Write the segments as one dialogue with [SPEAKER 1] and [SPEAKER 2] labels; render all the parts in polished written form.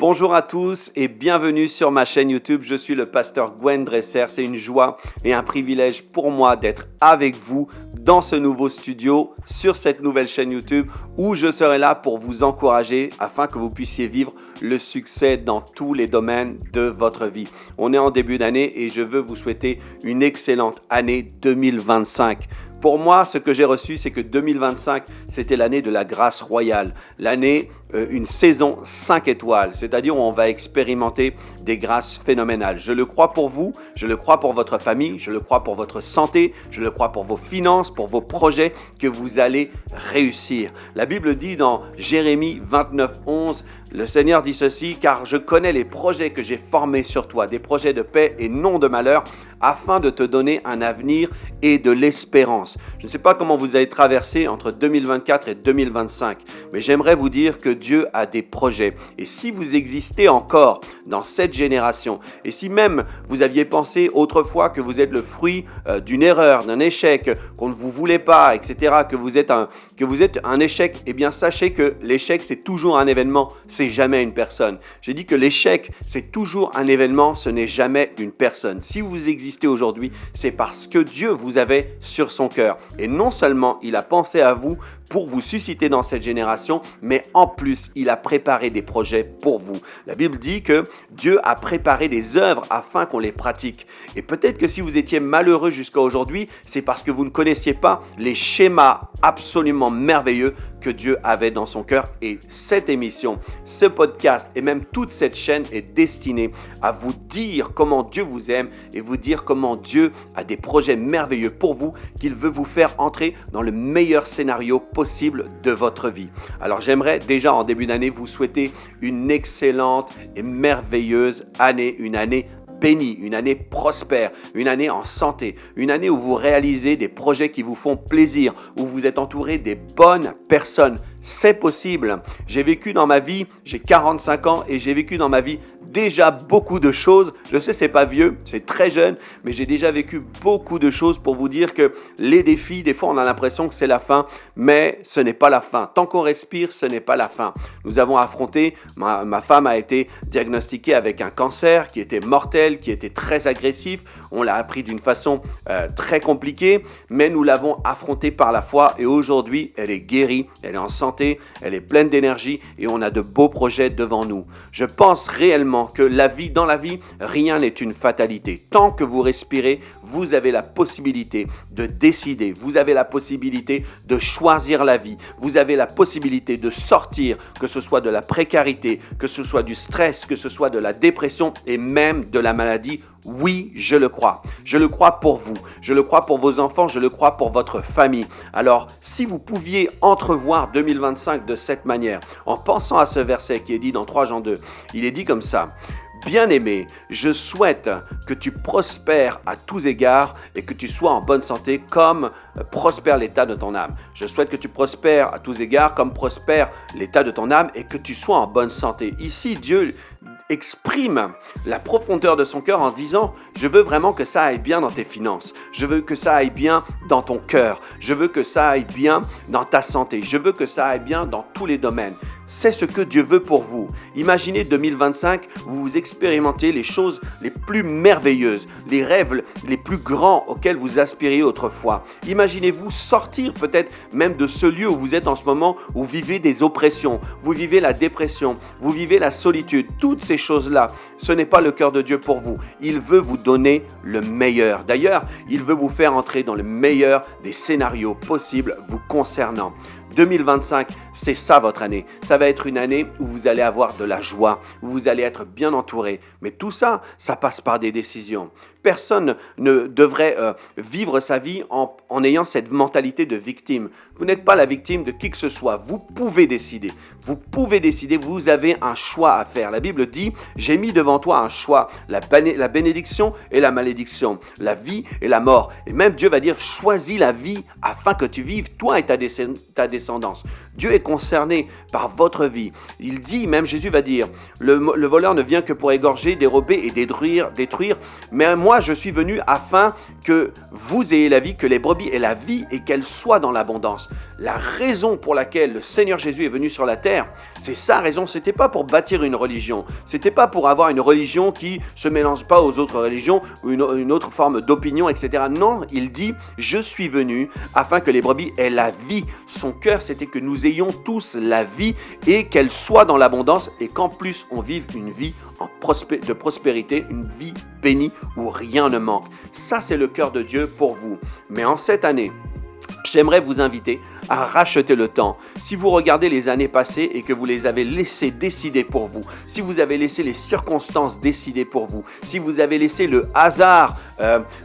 [SPEAKER 1] Bonjour à tous et bienvenue sur ma chaîne YouTube. Je suis le pasteur Gwen Dresser. C'est une joie et un privilège pour moi d'être avec vous dans ce nouveau studio, sur cette nouvelle chaîne YouTube où je serai là pour vous encourager afin que vous puissiez vivre le succès dans tous les domaines de votre vie. On est en début d'année et je veux vous souhaiter une excellente année 2025. Pour moi, ce que j'ai reçu, c'est que 2025, c'était l'année de la grâce royale. L'année, une saison 5 étoiles, c'est-à-dire où on va expérimenter des grâces phénoménales. Je le crois pour vous, je le crois pour votre famille, je le crois pour votre santé, je le crois pour vos finances, pour vos projets, que vous allez réussir. La Bible dit dans Jérémie 29, 11, le Seigneur dit ceci, « Car je connais les projets que j'ai formés sur toi, des projets de paix et non de malheur, afin de te donner un avenir et de l'espérance. » Je ne sais pas comment vous allez traverser entre 2024 et 2025, mais j'aimerais vous dire que Dieu a des projets. Et si vous existez encore dans cette génération, et si même vous aviez pensé autrefois que vous êtes le fruit d'une erreur, d'un échec, qu'on ne vous voulait pas, etc., que vous êtes un échec, eh bien sachez que l'échec c'est toujours un événement, c'est jamais une personne. J'ai dit que l'échec c'est toujours un événement, ce n'est jamais une personne. Si vous existez aujourd'hui, c'est parce que Dieu vous avait sur son cœur. Et non seulement il a pensé à vous pour vous susciter dans cette génération, mais en plus, il a préparé des projets pour vous. La Bible dit que Dieu a préparé des œuvres afin qu'on les pratique. Et peut-être que si vous étiez malheureux jusqu'à aujourd'hui, c'est parce que vous ne connaissiez pas les schémas absolument merveilleux que Dieu avait dans son cœur. Et cette émission, ce podcast et même toute cette chaîne est destinée à vous dire comment Dieu vous aime et vous dire comment Dieu a des projets merveilleux pour vous, qu'il veut vous faire entrer dans le meilleur scénario possible de votre vie. Alors j'aimerais déjà en début d'année vous souhaiter une excellente et merveilleuse année, une année bénie, une année prospère, une année en santé, une année où vous réalisez des projets qui vous font plaisir, où vous êtes entouré des bonnes personnes. C'est possible. J'ai vécu dans ma vie, j'ai 45 ans et j'ai vécu dans ma vie déjà beaucoup de choses. Je sais, c'est pas vieux, c'est très jeune, mais j'ai déjà vécu beaucoup de choses pour vous dire que les défis, des fois, on a l'impression que c'est la fin, mais ce n'est pas la fin. Tant qu'on respire, ce n'est pas la fin. Nous avons affronté, ma femme a été diagnostiquée avec un cancer qui était mortel, qui était très agressif. On l'a appris d'une façon très compliquée, mais nous l'avons affronté par la foi et aujourd'hui, elle est guérie, elle est en santé, elle est pleine d'énergie et on a de beaux projets devant nous. Je pense réellement que dans la vie, rien n'est une fatalité. Tant que vous respirez, vous avez la possibilité de décider. Vous avez la possibilité de choisir la vie. Vous avez la possibilité de sortir, que ce soit de la précarité, que ce soit du stress, que ce soit de la dépression et même de la maladie. Oui, je le crois. Je le crois pour vous. Je le crois pour vos enfants. Je le crois pour votre famille. Alors, si vous pouviez entrevoir 2025 de cette manière, en pensant à ce verset qui est dit dans 3 Jean 2, il est dit comme ça. Bien-aimé, je souhaite que tu prospères à tous égards et que tu sois en bonne santé comme prospère l'état de ton âme. Je souhaite que tu prospères à tous égards comme prospère l'état de ton âme et que tu sois en bonne santé. Ici, Dieu exprime la profondeur de son cœur en disant « Je veux vraiment que ça aille bien dans tes finances. Je veux que ça aille bien dans ton cœur. Je veux que ça aille bien dans ta santé. Je veux que ça aille bien dans tous les domaines. » C'est ce que Dieu veut pour vous. Imaginez 2025, vous expérimentez les choses les plus merveilleuses, les rêves les plus grands auxquels vous aspiriez autrefois. Imaginez-vous sortir peut-être même de ce lieu où vous êtes en ce moment, où vous vivez des oppressions, vous vivez la dépression, vous vivez la solitude. Toutes ces choses-là, ce n'est pas le cœur de Dieu pour vous. Il veut vous donner le meilleur. D'ailleurs, il veut vous faire entrer dans le meilleur des scénarios possibles vous concernant. 2025, c'est ça votre année. Ça va être une année où vous allez avoir de la joie, où vous allez être bien entouré. Mais tout ça, ça passe par des décisions. Personne ne devrait vivre sa vie en ayant cette mentalité de victime. Vous n'êtes pas la victime de qui que ce soit. Vous pouvez décider. Vous pouvez décider. Vous avez un choix à faire. La Bible dit, j'ai mis devant toi un choix, la bénédiction et la malédiction, la vie et la mort. Et même Dieu va dire, choisis la vie afin que tu vives, toi et ta descendance. Dieu est concerné par votre vie. Il dit, même Jésus va dire, le voleur ne vient que pour égorger, dérober et détruire. Mais moi, je suis venu afin que vous ayez la vie, que les brebis aient la vie et qu'elles soient dans l'abondance. La raison pour laquelle le Seigneur Jésus est venu sur la terre, c'est sa raison. C'était pas pour bâtir une religion. C'était pas pour avoir une religion qui se mélange pas aux autres religions ou une autre forme d'opinion, etc. Non, il dit, je suis venu afin que les brebis aient la vie. Son cœur, c'était que nous ayons tous la vie et qu'elle soit dans l'abondance et qu'en plus, on vive une vie de prospérité, une vie bénie où rien ne manque. Ça, c'est le cœur de Dieu pour vous. Mais en cette année, j'aimerais vous inviter à racheter le temps. Si vous regardez les années passées et que vous les avez laissées décider pour vous, si vous avez laissé les circonstances décider pour vous, si vous avez laissé le hasard,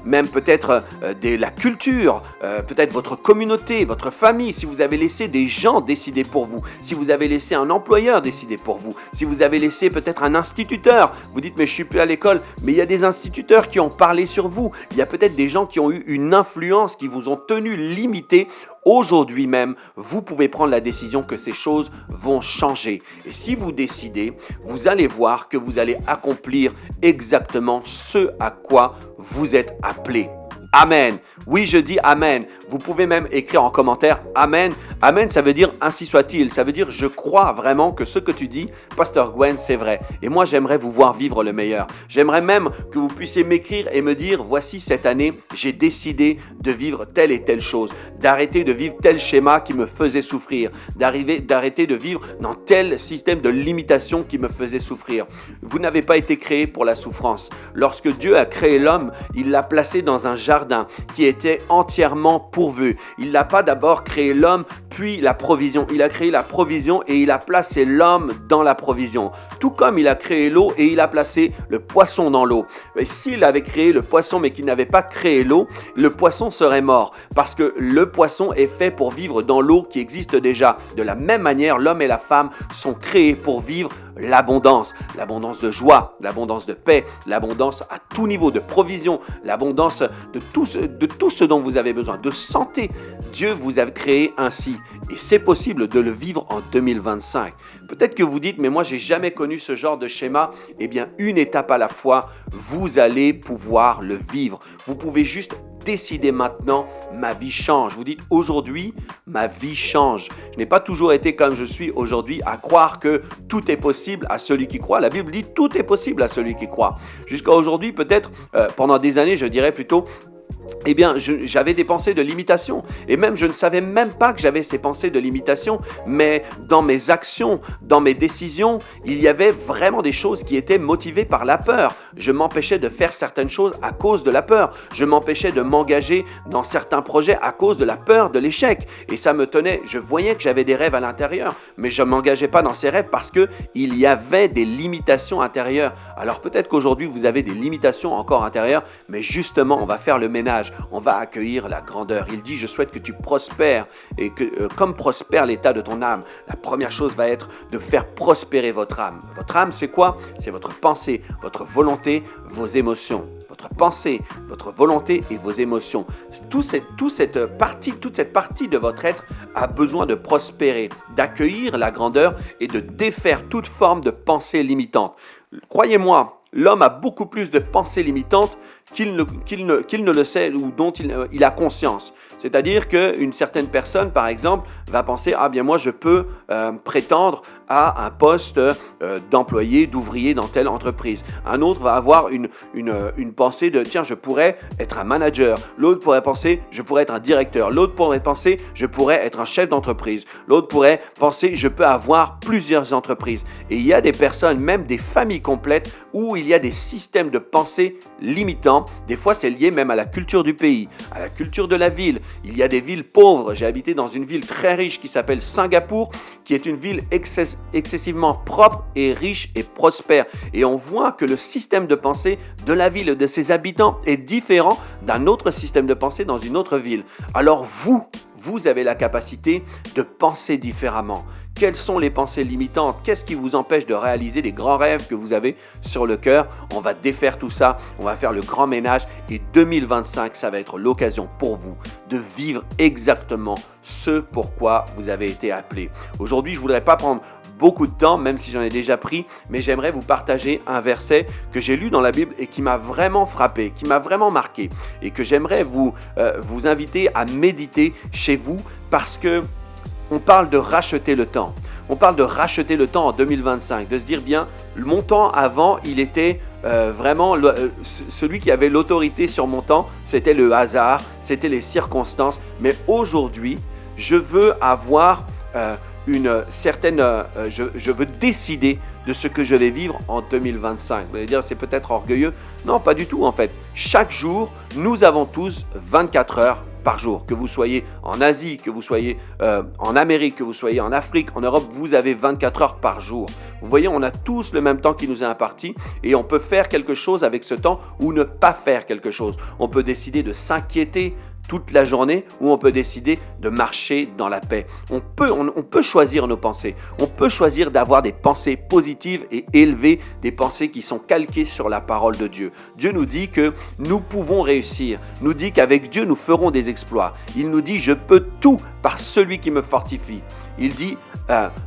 [SPEAKER 1] même peut-être la culture, peut-être votre communauté, votre famille, si vous avez laissé des gens décider pour vous, si vous avez laissé un employeur décider pour vous, si vous avez laissé peut-être un instituteur, vous dites mais je suis plus à l'école, mais il y a des instituteurs qui ont parlé sur vous, il y a peut-être des gens qui ont eu une influence, qui vous ont tenu limité. Aujourd'hui même, vous pouvez prendre la décision que ces choses vont changer. Et si vous décidez, vous allez voir que vous allez accomplir exactement ce à quoi vous êtes appelé. Amen. Oui, je dis Amen. Vous pouvez même écrire en commentaire Amen. Amen, ça veut dire ainsi soit-il. Ça veut dire je crois vraiment que ce que tu dis, Pasteur Gwen, c'est vrai. Et moi, j'aimerais vous voir vivre le meilleur. J'aimerais même que vous puissiez m'écrire et me dire voici cette année, j'ai décidé de vivre telle et telle chose, d'arrêter de vivre tel schéma qui me faisait souffrir, d'arrêter de vivre dans tel système de limitation qui me faisait souffrir. Vous n'avez pas été créé pour la souffrance. Lorsque Dieu a créé l'homme, il l'a placé dans un jardin qui était entièrement pourvu. Il n'a pas d'abord créé l'homme, puis la provision. Il a créé la provision et il a placé l'homme dans la provision. Tout comme il a créé l'eau et il a placé le poisson dans l'eau. Et s'il avait créé le poisson mais qu'il n'avait pas créé l'eau, le poisson serait mort parce que le poisson est fait pour vivre dans l'eau qui existe déjà. De la même manière, l'homme et la femme sont créés pour vivre l'abondance de joie, l'abondance de paix, l'abondance à tout niveau de provision, l'abondance de tout ce dont vous avez besoin, de santé. Dieu vous a créé ainsi et c'est possible de le vivre en 2025. Peut-être que vous dites, mais moi j'ai jamais connu ce genre de schéma. Eh bien, une étape à la fois, vous allez pouvoir le vivre. Vous pouvez juste décidez maintenant, ma vie change. Vous dites aujourd'hui, ma vie change. Je n'ai pas toujours été comme je suis aujourd'hui à croire que tout est possible à celui qui croit. La Bible dit tout est possible à celui qui croit. Jusqu'à aujourd'hui, peut-être, pendant des années, je dirais plutôt, eh bien, j'avais des pensées de limitation et même je ne savais même pas que j'avais ces pensées de limitation, mais dans mes actions, dans mes décisions, il y avait vraiment des choses qui étaient motivées par la peur. Je m'empêchais de faire certaines choses à cause de la peur. Je m'empêchais de m'engager dans certains projets à cause de la peur de l'échec et ça me tenait. Je voyais que j'avais des rêves à l'intérieur, mais je ne m'engageais pas dans ces rêves parce qu'il y avait des limitations intérieures. Alors peut-être qu'aujourd'hui, vous avez des limitations encore intérieures, mais justement, on va faire le ménage. On va accueillir la grandeur. Il dit, je souhaite que tu prospères et que comme prospère l'état de ton âme, la première chose va être de faire prospérer votre âme. Votre âme, c'est quoi? C'est votre pensée, votre volonté, vos émotions. Votre pensée, votre volonté et vos émotions. Toute cette partie de votre être a besoin de prospérer, d'accueillir la grandeur et de défaire toute forme de pensée limitante. Croyez-moi, l'homme a beaucoup plus de pensées limitantes qu'il ne le sait ou dont il a conscience. C'est-à-dire qu'une certaine personne, par exemple, va penser « Ah bien moi, je peux prétendre à un poste d'employé, d'ouvrier dans telle entreprise. » Un autre va avoir une pensée de « Tiens, je pourrais être un manager. » L'autre pourrait penser « Je pourrais être un directeur. » L'autre pourrait penser « Je pourrais être un chef d'entreprise. » L'autre pourrait penser « Je peux avoir plusieurs entreprises. » Et il y a des personnes, même des familles complètes, où il y a des systèmes de pensée limitants. Des fois, c'est lié même à la culture du pays, à la culture de la ville. Il y a des villes pauvres. J'ai habité dans une ville très riche qui s'appelle Singapour, qui est une ville excessivement propre et riche et prospère. Et on voit que le système de pensée de la ville et de ses habitants est différent d'un autre système de pensée dans une autre ville. Alors vous vous avez la capacité de penser différemment. Quelles sont les pensées limitantes? Qu'est-ce qui vous empêche de réaliser les grands rêves que vous avez sur le cœur? On va défaire tout ça, on va faire le grand ménage et 2025, ça va être l'occasion pour vous de vivre exactement ce pourquoi vous avez été appelé. Aujourd'hui, je ne voudrais pas prendre beaucoup de temps, même si j'en ai déjà pris, mais j'aimerais vous partager un verset que j'ai lu dans la Bible et qui m'a vraiment frappé, qui m'a vraiment marqué et que j'aimerais vous inviter à méditer chez vous parce que on parle de racheter le temps. On parle de racheter le temps en 2025, de se dire bien, mon temps avant, il était vraiment celui qui avait l'autorité sur mon temps, c'était le hasard, c'était les circonstances. Mais aujourd'hui, je veux avoir une certaine, je veux décider de ce que je vais vivre en 2025. Vous allez dire, c'est peut-être orgueilleux. Non, pas du tout en fait. Chaque jour, nous avons tous 24 heures par jour. Que vous soyez en Asie, que vous soyez en Amérique, que vous soyez en Afrique, en Europe, vous avez 24 heures par jour. Vous voyez, on a tous le même temps qui nous est imparti et on peut faire quelque chose avec ce temps ou ne pas faire quelque chose. On peut décider de s'inquiéter toute la journée ou on peut décider de marcher dans la paix. On peut choisir nos pensées. On peut choisir d'avoir des pensées positives et élevées, des pensées qui sont calquées sur la parole de Dieu. Dieu nous dit que nous pouvons réussir. Nous dit qu'avec Dieu, nous ferons des exploits. Il nous dit, je peux tout par celui qui me fortifie. Il dit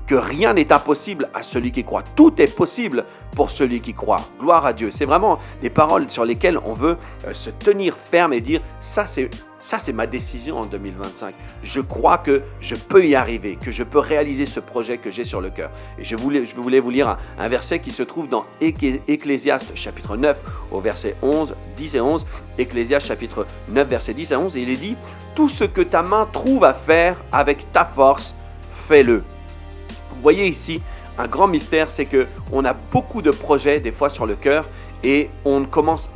[SPEAKER 1] que rien n'est impossible à celui qui croit. Tout est possible pour celui qui croit. Gloire à Dieu. C'est vraiment des paroles sur lesquelles on veut se tenir ferme et dire, ça c'est ma décision en 2025. Je crois que je peux y arriver, que je peux réaliser ce projet que j'ai sur le cœur. Et je voulais vous lire un verset qui se trouve dans Ecclésiaste chapitre 9 au verset 11, 10 et 11. Ecclésiaste chapitre 9 verset 10 et 11. Et il est dit, tout ce que ta main trouve à faire avec ta force, fais-le. Vous voyez ici, un grand mystère, c'est qu'on a beaucoup de projets des fois sur le cœur et on ne commence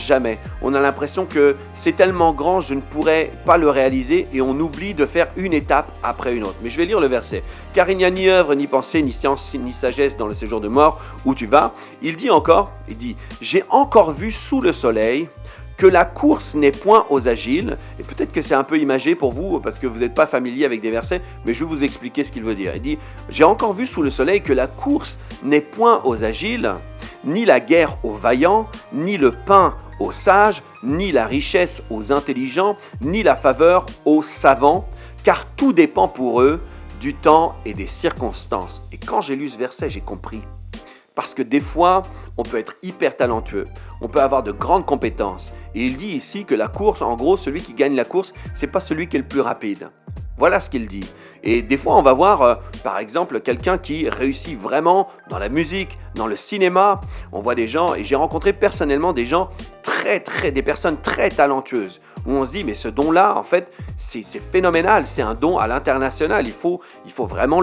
[SPEAKER 1] jamais. On a l'impression que c'est tellement grand, je ne pourrais pas le réaliser et on oublie de faire une étape après une autre. Mais je vais lire le verset. Car il n'y a ni œuvre, ni pensée, ni science, ni sagesse dans le séjour de mort où tu vas. Il dit, j'ai encore vu sous le soleil que la course n'est point aux agiles, et peut-être que c'est un peu imagé pour vous parce que vous n'êtes pas familier avec des versets, mais je vais vous expliquer ce qu'il veut dire. Il dit, j'ai encore vu sous le soleil que la course n'est point aux agiles, ni la guerre aux vaillants, ni le pain aux sages, ni la richesse aux intelligents, ni la faveur aux savants, car tout dépend pour eux du temps et des circonstances. Et quand j'ai lu ce verset, j'ai compris. Parce que des fois, on peut être hyper talentueux, on peut avoir de grandes compétences. Et il dit ici que la course, en gros, celui qui gagne la course, c'est pas celui qui est le plus rapide. Voilà ce qu'il dit. Et des fois, on va voir, par exemple, quelqu'un qui réussit vraiment dans la musique, dans le cinéma. On voit des gens, et j'ai rencontré personnellement des gens des personnes très talentueuses, où on se dit, mais ce don-là, en fait, c'est phénoménal, c'est un don à l'international, il faut vraiment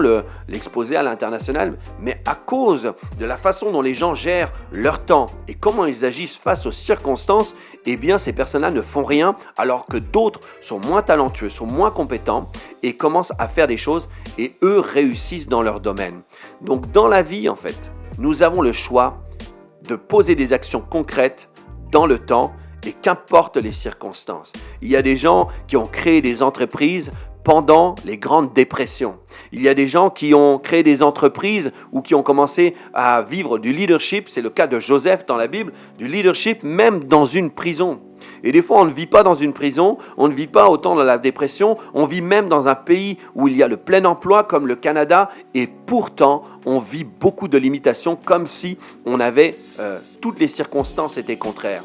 [SPEAKER 1] l'exposer à l'international, mais à cause de la façon dont les gens gèrent leur temps et comment ils agissent face aux circonstances, eh bien, ces personnes-là ne font rien, alors que d'autres sont moins talentueux, sont moins compétents et commencent à faire des choses, et eux réussissent dans leur domaine. Donc, dans la vie, en fait, nous avons le choix de poser des actions concrètes dans le temps et qu'importe les circonstances. Il y a des gens qui ont créé des entreprises pendant les grandes dépressions. Il y a des gens qui ont créé des entreprises ou qui ont commencé à vivre du leadership, c'est le cas de Joseph dans la Bible, du leadership même dans une prison. Et des fois, on ne vit pas dans une prison, on ne vit pas autant dans la dépression, on vit même dans un pays où il y a le plein emploi comme le Canada et pourtant, on vit beaucoup de limitations comme si on avait toutes les circonstances étaient contraires.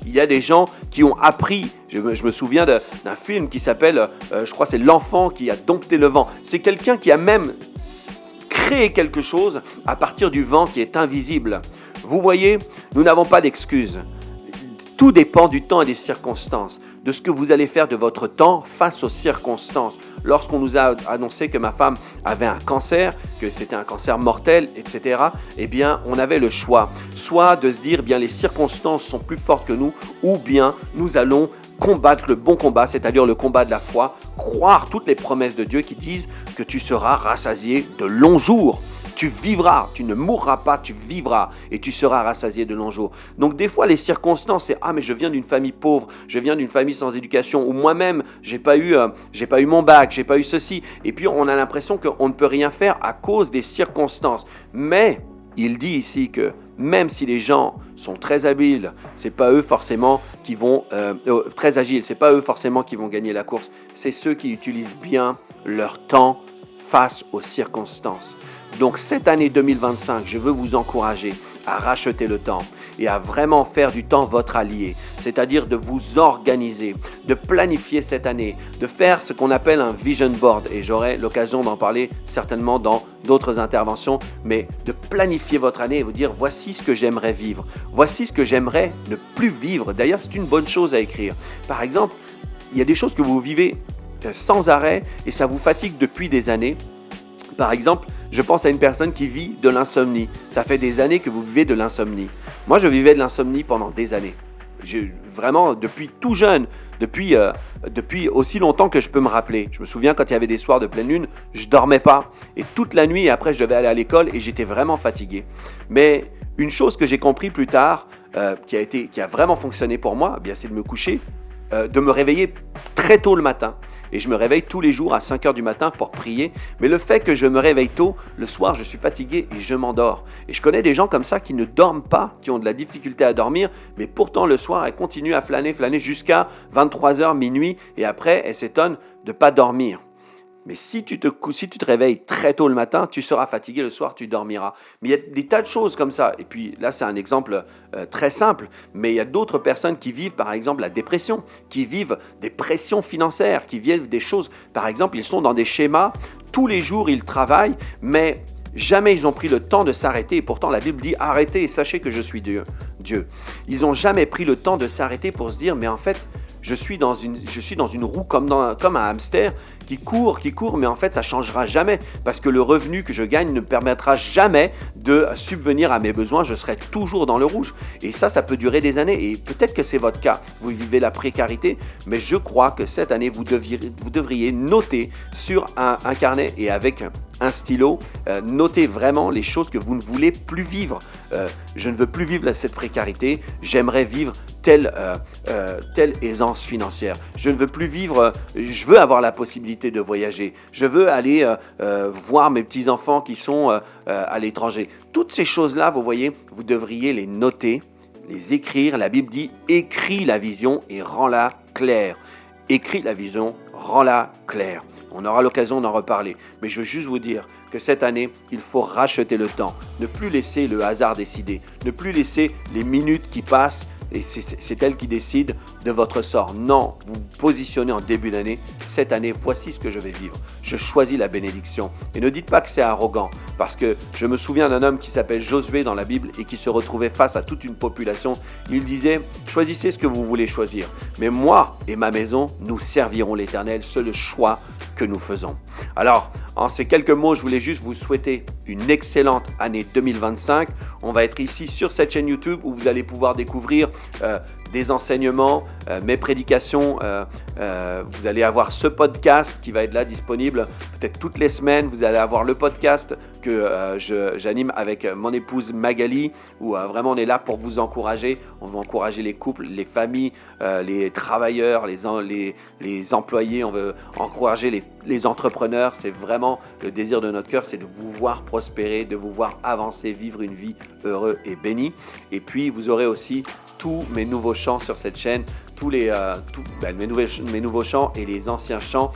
[SPEAKER 1] Il y a des gens qui ont appris, je me souviens d'un film qui s'appelle, je crois c'est L'enfant qui a dompté le vent. C'est quelqu'un qui a même créé quelque chose à partir du vent qui est invisible. Vous voyez, nous n'avons pas d'excuses. Tout dépend du temps et des circonstances, de ce que vous allez faire de votre temps face aux circonstances. Lorsqu'on nous a annoncé que ma femme avait un cancer, que c'était un cancer mortel, etc., eh bien, on avait le choix. Soit de se dire, bien, les circonstances sont plus fortes que nous, ou bien nous allons combattre le bon combat, c'est-à-dire le combat de la foi, croire toutes les promesses de Dieu qui disent que tu seras rassasié de longs jours. Tu vivras, tu ne mourras pas, tu vivras et tu seras rassasié de longs jours. Donc des fois, les circonstances, c'est « Ah, mais je viens d'une famille pauvre, je viens d'une famille sans éducation, ou moi-même, j'ai pas eu mon bac, j'ai pas eu ceci. » Et puis, on a l'impression qu'on ne peut rien faire à cause des circonstances. Mais il dit ici que même si les gens sont très habiles, c'est pas eux forcément qui vont très agiles, c'est pas eux forcément qui vont gagner la course. C'est ceux qui utilisent bien leur temps face aux circonstances. Donc cette année 2025, je veux vous encourager à racheter le temps et à vraiment faire du temps votre allié, c'est-à-dire de vous organiser, de planifier cette année, de faire ce qu'on appelle un vision board, et j'aurai l'occasion d'en parler certainement dans d'autres interventions, mais de planifier votre année et vous dire voici ce que j'aimerais vivre, voici ce que j'aimerais ne plus vivre. D'ailleurs, c'est une bonne chose à écrire. Par exemple, il y a des choses que vous vivez sans arrêt et ça vous fatigue depuis des années. Par exemple, je pense à une personne qui vit de l'insomnie. Ça fait des années que vous vivez de l'insomnie. Moi, je vivais de l'insomnie pendant des années. Vraiment, depuis tout jeune, depuis aussi longtemps que je peux me rappeler. Je me souviens quand il y avait des soirs de pleine lune, je ne dormais pas. Et toute la nuit, et après, je devais aller à l'école et j'étais vraiment fatigué. Mais une chose que j'ai compris plus tard, qui a vraiment fonctionné pour moi, eh bien, c'est de me coucher, de me réveiller très tôt le matin. Et je me réveille tous les jours à 5 heures du matin pour prier. Mais le fait que je me réveille tôt, le soir, je suis fatigué et je m'endors. Et je connais des gens comme ça qui ne dorment pas, qui ont de la difficulté à dormir, mais pourtant le soir, elles continuent à flâner jusqu'à 23 heures, minuit. Et après, elles s'étonnent de ne pas dormir. Mais si tu te réveilles très tôt le matin, tu seras fatigué le soir, tu dormiras. Mais il y a des tas de choses comme ça. Et puis là, c'est un exemple très simple. Mais il y a d'autres personnes qui vivent, par exemple, la dépression, qui vivent des pressions financières, qui vivent des choses. Par exemple, ils sont dans des schémas. Tous les jours, ils travaillent, mais jamais ils ont pris le temps de s'arrêter. Et pourtant, la Bible dit « Arrêtez et sachez que je suis Dieu. » Ils n'ont jamais pris le temps de s'arrêter pour se dire « Mais en fait, je suis dans une roue comme un hamster qui court, mais en fait, ça ne changera jamais parce que le revenu que je gagne ne me permettra jamais de subvenir à mes besoins. Je serai toujours dans le rouge. Et ça peut durer des années. Et peut-être que c'est votre cas. Vous vivez la précarité, mais je crois que cette année, vous devriez noter sur un carnet et avec un stylo, notez vraiment les choses que vous ne voulez plus vivre. Je ne veux plus vivre cette précarité. J'aimerais vivre telle aisance financière. Je ne veux plus vivre, je veux avoir la possibilité de voyager. Je veux aller voir mes petits-enfants qui sont à l'étranger. Toutes ces choses-là, vous voyez, vous devriez les noter, les écrire. La Bible dit « Écris la vision et rends-la claire ». Écris la vision, rends-la claire. On aura l'occasion d'en reparler. Mais je veux juste vous dire que cette année, il faut racheter le temps. Ne plus laisser le hasard décider. Ne plus laisser les minutes qui passent et c'est elle qui décide de votre sort. Non, vous vous positionnez en début d'année. Cette année, voici ce que je vais vivre. Je choisis la bénédiction. Et ne dites pas que c'est arrogant, parce que je me souviens d'un homme qui s'appelle Josué dans la Bible et qui se retrouvait face à toute une population. Il disait, choisissez ce que vous voulez choisir. Mais moi et ma maison, nous servirons l'Éternel. C'est le choix que nous faisons. Alors, en ces quelques mots, je voulais juste vous souhaiter une excellente année 2025. On va être ici sur cette chaîne YouTube où vous allez pouvoir découvrir des enseignements, mes prédications. Vous allez avoir ce podcast qui va être là disponible peut-être toutes les semaines. Vous allez avoir le podcast que j'anime avec mon épouse Magali où vraiment on est là pour vous encourager. On va encourager les couples, les familles, les travailleurs, les employés. On veut encourager les entrepreneurs. C'est vraiment le désir de notre cœur, c'est de vous voir prospérer, de vous voir avancer, vivre une vie heureuse et bénie. Et puis vous aurez aussi tous mes nouveaux chants sur cette chaîne, mes nouveaux chants et les anciens chants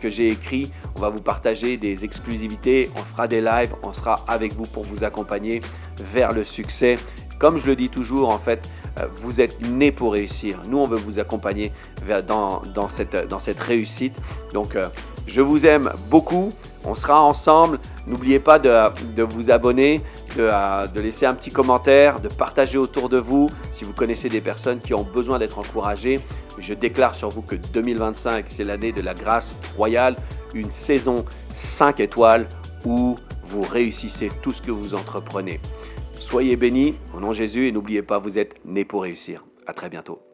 [SPEAKER 1] que j'ai écrits. On va vous partager des exclusivités, on fera des lives, on sera avec vous pour vous accompagner vers le succès. Comme je le dis toujours, en fait, vous êtes nés pour réussir. Nous, on veut vous accompagner dans cette réussite. Donc, je vous aime beaucoup. On sera ensemble. N'oubliez pas de vous abonner, de laisser un petit commentaire, de partager autour de vous si vous connaissez des personnes qui ont besoin d'être encouragées. Je déclare sur vous que 2025, c'est l'année de la grâce royale, une saison 5 étoiles où vous réussissez tout ce que vous entreprenez. Soyez bénis au nom de Jésus et n'oubliez pas, vous êtes nés pour réussir. À très bientôt.